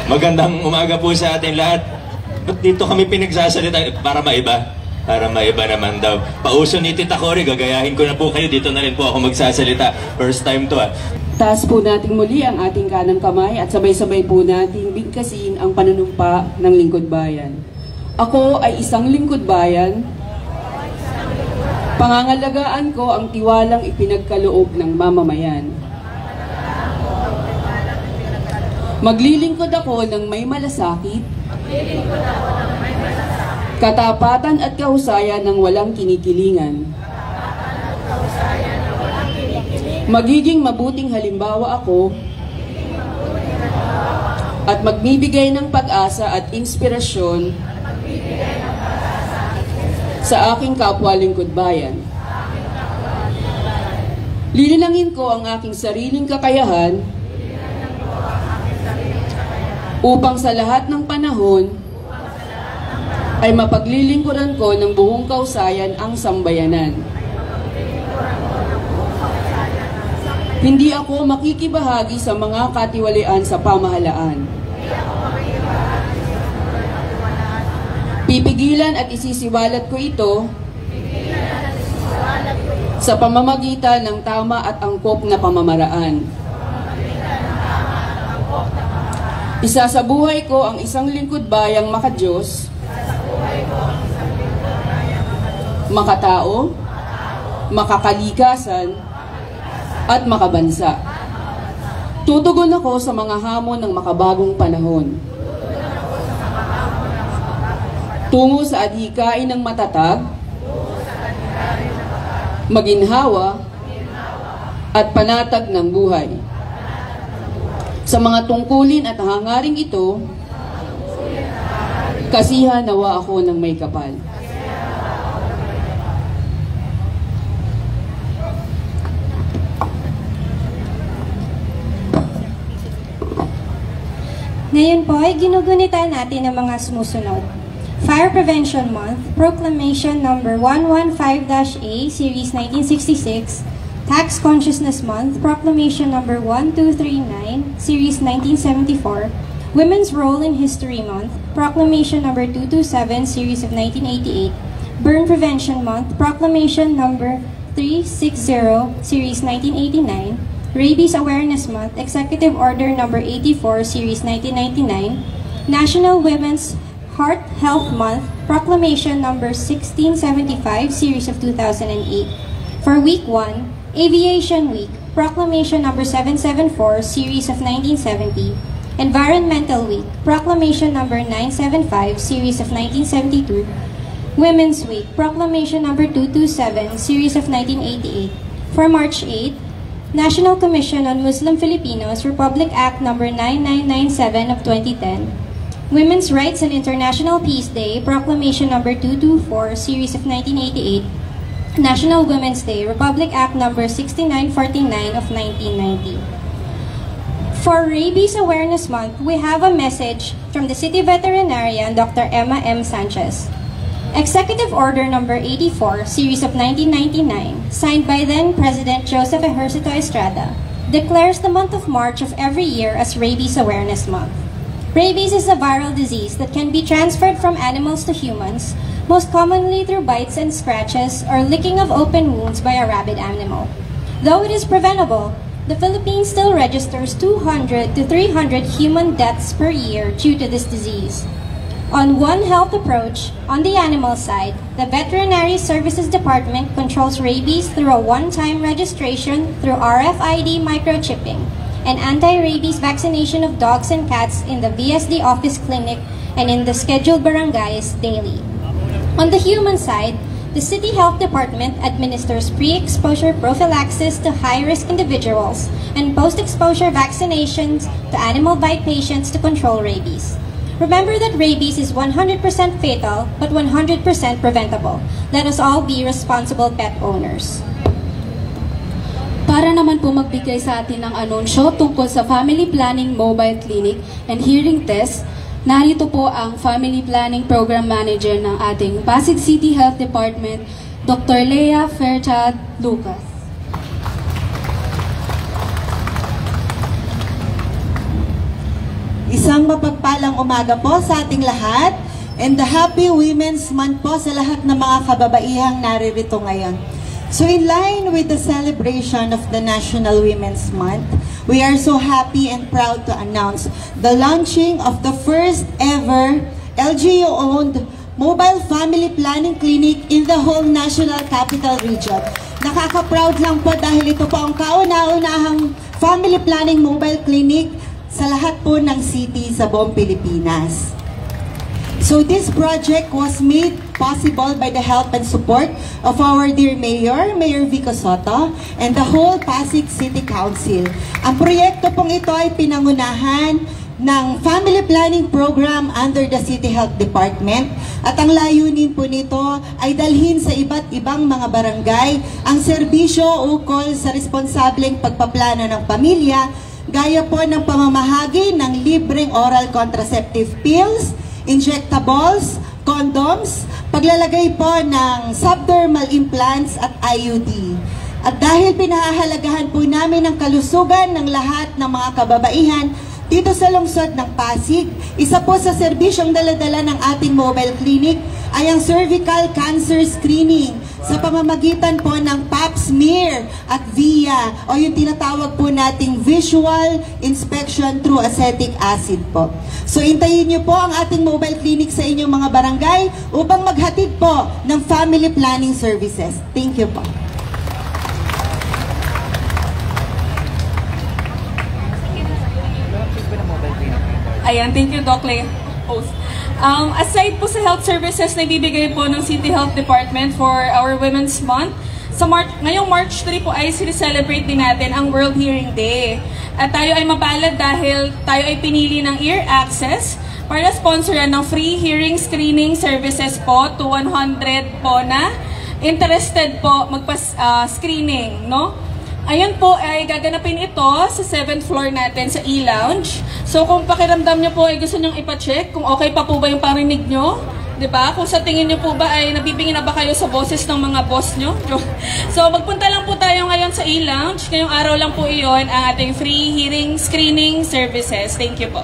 Magandang umaga po sa atin lahat. Ba't dito kami pinagsasalita? Para maiba. Para maiba naman daw. Pauso ni Tita Cory, gagayahin ko na po kayo. Dito na rin po ako magsasalita. First time to Taas po natin muli ang ating kanang kamay at sabay-sabay po nating bigkasin ang panunumpa ng lingkod bayan. Ako ay isang lingkod bayan. Pangangalagaan ko ang tiwalang ipinagkaloob ng mamamayan. Maglilingkod ako ng may malasakit, katapatan at kahusayan ng walang kinikilingan. Magiging mabuting halimbawa ako at magbibigay ng pag-asa at inspirasyon sa aking kapwa lingkod bayan. Lilinangin ko ang aking sariling kakayahan upang sa lahat ng panahon ay mapaglilingkuran ko ng buong kausayan ang sambayanan. Hindi ako makikibahagi sa mga katiwalian sa pamahalaan. Pipigilan at isisiwalat ko ito sa pamamagitan ng tama at angkop na pamamaraan. Isasabuhay ko ang isang lingkod bayang makadiyos, makatao, makakalikasan, at makabansa. Tutugon ako sa mga hamon ng makabagong panahon. Tungo sa adhikain ng matatag, maginhawa, at panatag ng buhay. Sa mga tungkulin at hangaring ito, kasihan nawa ako ng may kapal. Ngayon po ay ginugunita natin ang mga sumusunod. Fire Prevention Month, Proclamation Number 115-A, Series 1966, Tax Consciousness Month, Proclamation Number 1239, Series 1974, Women's Role in History Month, Proclamation Number 227, Series of 1988, Burn Prevention Month, Proclamation Number 360, Series 1989, Rabies Awareness Month, Executive Order Number 84, Series 1999, National Women's Heart Health Month, Proclamation Number 1675, Series of 2008. For Week 1, Aviation Week, Proclamation Number 774, Series of 1970. Environmental Week, Proclamation Number 975, Series of 1972. Women's Week, Proclamation Number 227, Series of 1988. For March 8, National Commission on Muslim Filipinos, Republic Act Number 9997 of 2010. Women's Rights and International Peace Day, Proclamation Number 224, Series of 1988. National Women's Day, Republic Act Number 6949 of 1990. For Rabies Awareness Month, we have a message from the City Veterinarian, Dr. Emma M. Sanchez. Executive Order Number 84, Series of 1999, signed by then President Joseph Ejercito Estrada, declares the month of March of every year as Rabies Awareness Month. Rabies is a viral disease that can be transferred from animals to humans, most commonly through bites and scratches or licking of open wounds by a rabid animal. Though it is preventable, the Philippines still registers 200 to 300 human deaths per year due to this disease. On One Health approach, on the animal side, the Veterinary Services Department controls rabies through a one-time registration through RFID microchipping and anti-rabies vaccination of dogs and cats in the VSD office clinic and in the scheduled barangays daily. On the human side, the City Health Department administers pre-exposure prophylaxis to high-risk individuals and post-exposure vaccinations to animal bite patients to control rabies. Remember that rabies is 100% fatal but 100% preventable. Let us all be responsible pet owners. Para naman po magbigay sa atin ng anunsyo tungkol sa Family Planning Mobile Clinic and Hearing Test, narito po ang Family Planning Program Manager ng ating Pasig City Health Department, Dr. Lea Fairchild Lucas. Isa Isang mapagpalang umaga po sa ating lahat and the Happy Women's Month po sa lahat ng mga kababaihang naririto ngayon. So in line with the celebration of the National Women's Month, we are so happy and proud to announce the launching of the first ever LGU-owned mobile family planning clinic in the whole National Capital Region. Nakaka-proud lang po dahil ito po ang kauna-unahang family planning mobile clinic sa lahat po ng city sa buong Pilipinas. So this project was made possible by the help and support of our dear Mayor, Mayor Vico Soto, and the whole Pasig City Council. Ang proyekto pong ito ay pinangunahan ng Family Planning Program under the City Health Department at ang layunin po nito ay dalhin sa iba't ibang mga barangay ang serbisyo ukol sa responsableng pagpaplano ng pamilya gaya po ng pamamahagi ng libreng oral contraceptive pills, injectables, condoms, paglalagay po ng subdermal implants at IUD. At dahil pinahahalagahan po namin ang kalusugan ng lahat ng mga kababaihan dito sa lungsod ng Pasig, isa po sa serbisyong daladala ng ating mobile clinic ay ang cervical cancer screening sa pamamagitan po ng pap smear at VIA o yung tinatawag po nating visual inspection through acetic acid po. So intayin niyo po ang ating mobile clinic sa inyong mga barangay upang maghatid po ng family planning services. Thank you po. Ayan, thank you, Doc Lay. Aside po sa health services na ibibigay po ng City Health Department for our Women's Month, ngayong March 3 po ay sinicelebrate din natin ang World Hearing Day. At tayo ay mapalad dahil tayo ay pinili ng Ear Access para sponsoran ng free hearing screening services po to 100 po na interested po magpa-screening, no? Ayun po ay gaganapin ito sa 7th floor natin sa E-Lounge. So kung pakiramdam nyo po ay gusto nyong ipacheck kung okay pa po ba yung parinig nyo, di ba? Kung sa tingin nyo po ba ay nabibingin na ba kayo sa boses ng mga boss nyo? So magpunta lang po tayo ngayon sa E-Lounge. Ngayong araw lang po iyon ang ating free hearing screening services. Thank you po.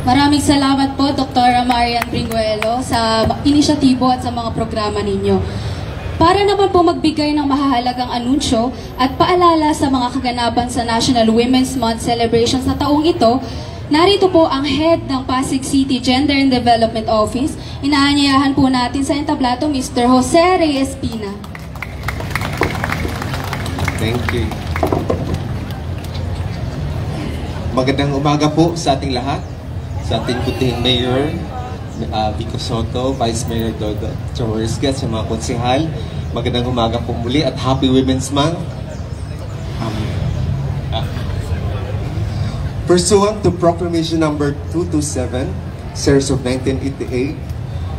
Maraming salamat po, Dr. Marian Pringuelo, sa inisyatibo at sa mga programa ninyo. Para naman po magbigay ng mahahalagang anunsyo at paalala sa mga kaganapan sa National Women's Month celebration sa taong ito, narito po ang head ng Pasig City Gender and Development Office. Inaanyayahan po natin sa entablado, Mr. Jose Reyes Pina. Thank you. Magandang umaga po sa ating lahat, sa ating putihing Mayor, Vico Soto, Vice Mayor Dodo Chawarska, sa mga konsehal. Magandang umaga po muli at Happy Women's Month. Pursuant to Proclamation Number 227, Series of 1988,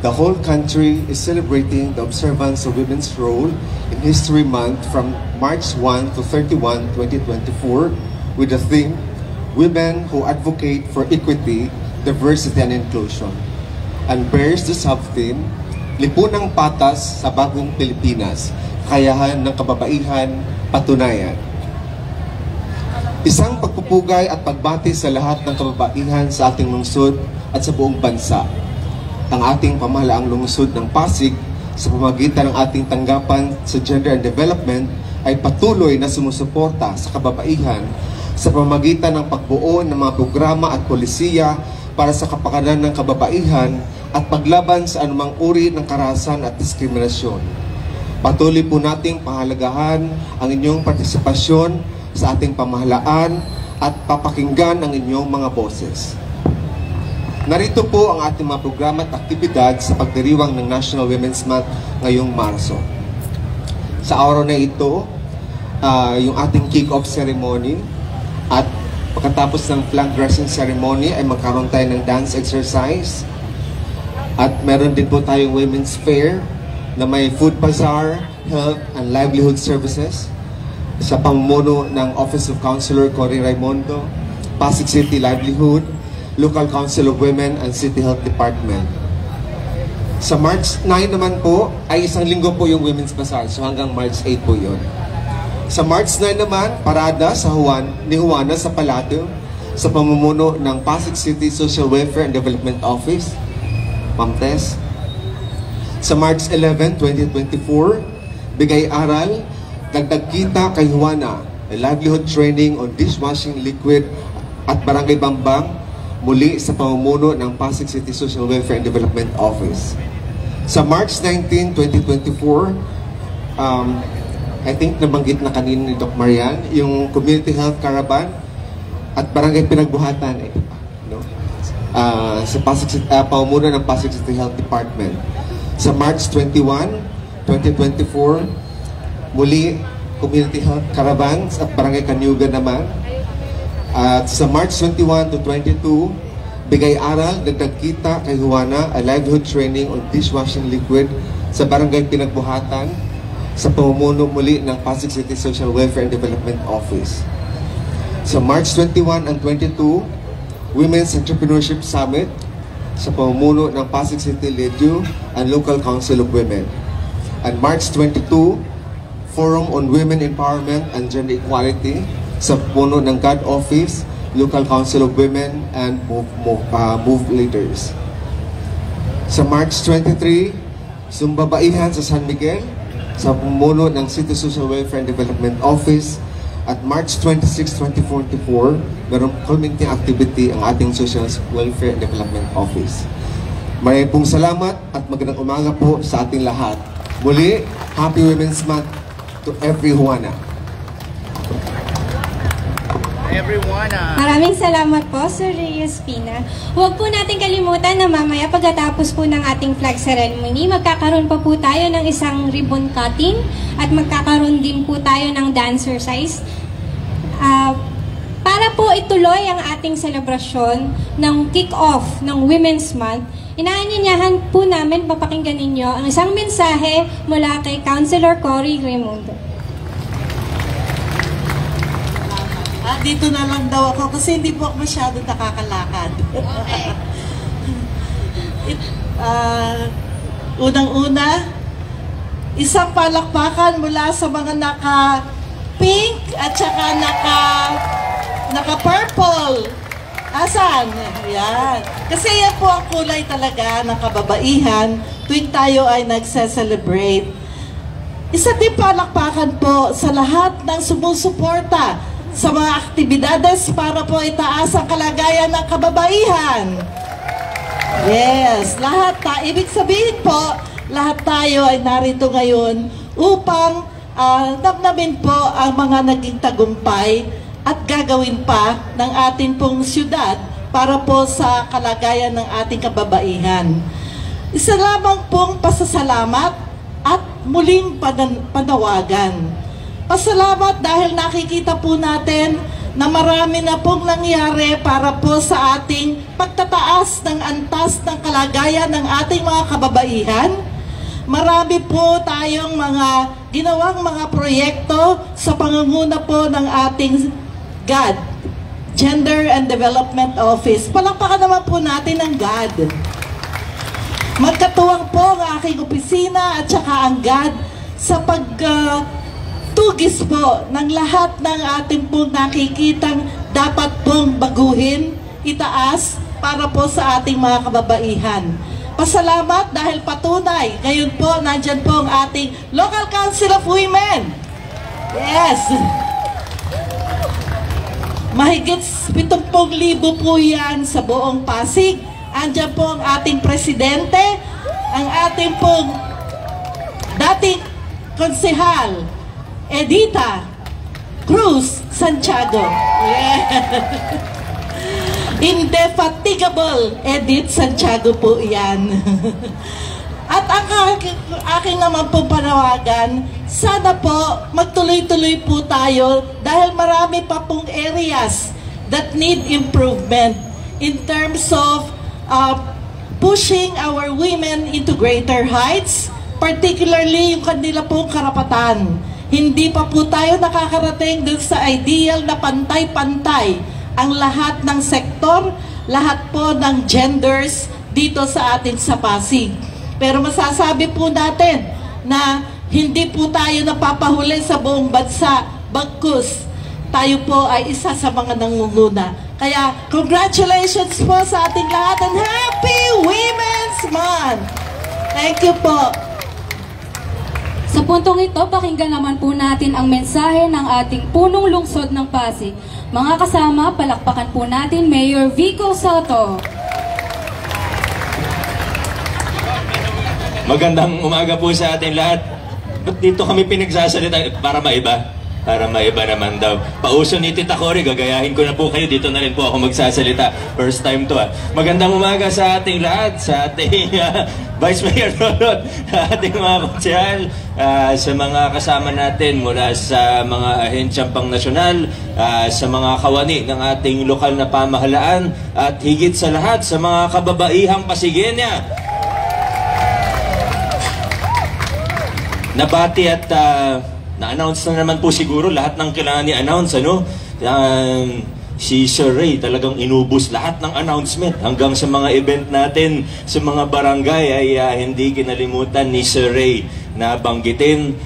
the whole country is celebrating the observance of women's role in History Month from March 1 to 31, 2024 with the theme, Women Who Advocate for Equity, Diversity and Inclusion, and bears the sub-theme, Lipunang Patas sa Bagong Pilipinas, Kakayahan ng Kababaihan, Patunayan. Isang pagpupugay at pagbati sa lahat ng kababaihan sa ating lungsod at sa buong bansa. Ang ating pamahalaang lungsod ng Pasig sa pamamagitan ng ating tanggapan sa Gender and Development ay patuloy na sumusuporta sa kababaihan sa pamamagitan ng pagbuo ng mga programa at polisiya para sa kapakanan ng kababaihan at paglaban sa anumang uri ng karahasan at diskriminasyon. Patuloy po nating pahalagahan ang inyong partisipasyon sa ating pamahalaan at papakinggan ang inyong mga boses. Narito po ang ating mga programa at aktibidad sa pagdiriwang ng National Women's Month ngayong Marso. Sa araw na ito, yung ating kick-off ceremony at pagkatapos ng flag dressing ceremony ay magkaroon tayo ng dance exercise. At meron din po tayong women's fair na may food bazaar, health and livelihood services sa pamumuno ng Office of Councilor Cory Raimundo, Pasig City Livelihood, Local Council of Women and City Health Department. Sa March 9 naman po ay isang linggo po yung women's bazaar, so hanggang March 8 po yun. Sa March 9 naman, parada sa ni Juana sa Palacio sa pamumuno ng Pasig City Social Welfare and Development Office, Ma'am Tess. Sa March 11, 2024, bigay aral, dagdag kita kay Juana, a livelihood training on dishwashing liquid at Barangay Bambang, muli sa pamumuno ng Pasig City Social Welfare and Development Office. Sa March 19, 2024, I think nabanggit na kanina ni Doc Marian, yung Community Health Caravan at Barangay Pinagbuhatan, no? Sa Pasig City, pamumuno ng Pasig City Health Department. Sa March 21, 2024, muli Community Health Caravans at Barangay Kanyugan naman. At sa March 21 to 22, bigay aral, dagdag kita kay Juana, a livelihood training on dishwashing liquid sa Barangay Pinagbuhatan sa pamumuno muli ng Pasig City Social Welfare and Development Office. Sa March 21 and 22, Women's Entrepreneurship Summit sa pamumuno ng Pasig City LEDU and Local Council of Women. And March 22, Forum on Women Empowerment and Gender Equality sa puno ng GAD Office, Local Council of Women, and Move Leaders. Sa March 23, Sumbabaihan sa San Miguel sa pumuno ng City Social Welfare and Development Office. At March 26, 2024, mayroong culminating activity ang ating Social Welfare and Development Office. Maraming pong salamat at magandang umaga po sa ating lahat. Muli, Happy Women's Month to everyone. Maraming salamat po, Sir Reyes Pina. Huwag po natin kalimutan na mamaya pagkatapos po ng ating flag ceremony, magkakaroon pa po tayo ng isang ribbon cutting at magkakaroon din po tayo ng dancercise. Para po ituloy ang ating selebrasyon ng kick-off ng Women's Month, inaanyayahan po namin papakinggan ninyo ang isang mensahe mula kay Councilor Cory Raimundo. Dito na lang daw ako kasi hindi po ako masyado nakakalakad. Unang-una, isang palakpakan mula sa mga naka-pink at saka naka-purple. Asan? Yan. Kasi yan po ang kulay talaga ng kababaihan tuwing tayo ay nagse-celebrate. Isa din palakpakan po sa lahat ng sumusuporta sa mga aktibidades para po itaas ang kalagayan ng kababaihan. Yes, lahat. Ibig sabihin po, lahat tayo ay narito ngayon upang damdamin po ang mga naging tagumpay at gagawin pa ng ating pong siyudad para po sa kalagayan ng ating kababaihan. Isa lamang pong pasasalamat at muling panawagan. Pasalamat dahil nakikita po natin na marami na pong nangyari para po sa ating pagtataas ng antas ng kalagayan ng ating mga kababaihan. Marami po tayong mga ginawang mga proyekto sa pangunguna po ng ating GAD, Gender and Development Office. Palakpakan naman po natin ang GAD. Magkatuwang po ang aking opisina at saka ang GAD sa tugis po ng lahat ng ating pong nakikitang dapat pong baguhin, itaas para po sa ating mga kababaihan. Pasalamat dahil patunay. Ngayon po, nandyan po ang ating Local Council of Women. Yes! Mahigit 70,000 po yan sa buong Pasig. Andyan po ang ating presidente, ang ating pong dating konsehal, Edita Cruz Santiago. Yeah. Indefatigable Edith Santiago po yan. At ang aking naman po panawagan, sana po magtuloy-tuloy po tayo dahil marami pa pong areas that need improvement in terms of pushing our women into greater heights, particularly yung kanila pong karapatan. Hindi pa po tayo nakakarating dun sa ideal na pantay-pantay ang lahat ng sektor, lahat po ng genders dito sa ating sa Pasig. Pero masasabi po natin na hindi po tayo napapahuli sa buong bansa, bagkus tayo po ay isa sa mga nangunguna. Kaya congratulations po sa ating lahat and Happy Women's Month! Thank you po. Sa puntong ito, pakinggan naman po natin ang mensahe ng ating punong lungsod ng Pasig. Mga kasama, palakpakan po natin Mayor Vico Soto. Magandang umaga po sa ating lahat. Ba't dito kami pinagsasalita? Para maiba. Para maiba naman daw. Pauso ni Tita Cory, gagayahin ko na po kayo. Dito na rin po ako magsasalita. First time to. Magandang umaga sa ating lahat. Sa ating Vice Mayor Ronald, sa ating mga konsyal, sa mga kasama natin mula sa mga ahensyang pangnasyonal, sa mga kawani ng ating lokal na pamahalaan, at higit sa lahat sa mga kababaihang Pasigenya. Nabati at na-announce na naman po siguro lahat ng kailangan i-announce, ano? Si Sir Ray talagang inubos lahat ng announcement hanggang sa mga event natin sa mga barangay ay hindi kinalimutan ni Sir Ray na banggitin.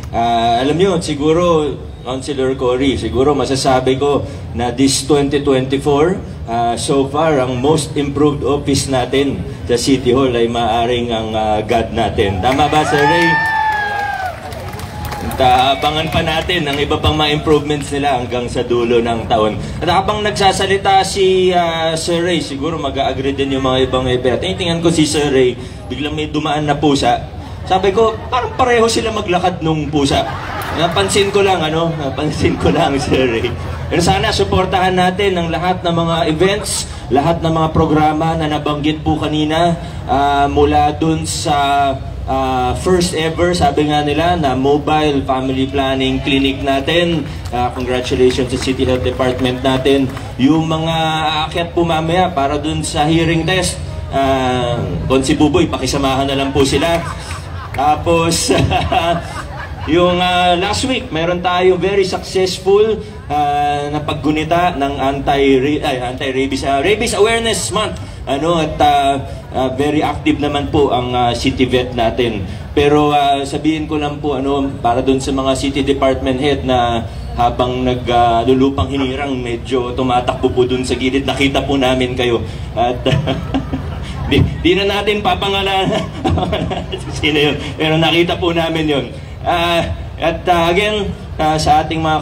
Alam niyo, siguro, Councilor Cory, siguro masasabi ko na this 2024, so far, ang most improved office natin sa City Hall ay maaring ang God natin. Tama ba, Sir Ray? Abangan pa natin ang iba pang mga improvements nila hanggang sa dulo ng taon. At habang nagsasalita si Sir Ray, siguro mag-agree din yung mga ibang event. Tingnan ko si Sir Ray, biglang may dumaan na pusa. Sabi ko, parang pareho sila maglakad nung pusa. Napansin ko lang, Sir Ray. Pero sana suportahan natin ang lahat ng mga events, lahat ng mga programa na nabanggit po kanina, mula dun sa first ever, sabi nga nila, na mobile family planning clinic natin. Congratulations sa City Health Department natin. Yung mga aakyat po mamaya para dun sa hearing test, kung si Buboy, pakisamahan na lang po sila. Tapos, yung last week, meron tayo very successful na paggunita ng anti-rabies Rabies Awareness Month. At very active naman po ang city vet natin. Pero sabihin ko lang po, para dun sa mga city department head na habang naglulupang hinirang, medyo tumatakbo po dun sa gilid, nakita po namin kayo. At di na natin papangalanan sino yun, pero nakita po namin yun. Again, sa ating mga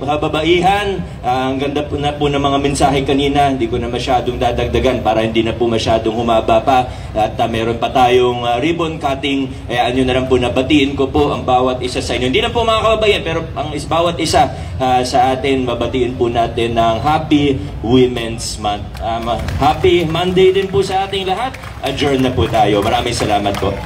kababaihan, ang ganda po na po ng mga mensahe kanina, hindi ko na masyadong dadagdagan para hindi na po masyadong humaba pa. At meron pa tayong ribbon cutting, nyo na lang po nabatiin ko po ang bawat isa sa inyo. Hindi na po mga kababaihan, pero ang bawat isa sa atin, mabatiin po natin ng Happy Women's Month. Happy Monday din po sa ating lahat. Adjourn na po tayo. Maraming salamat po.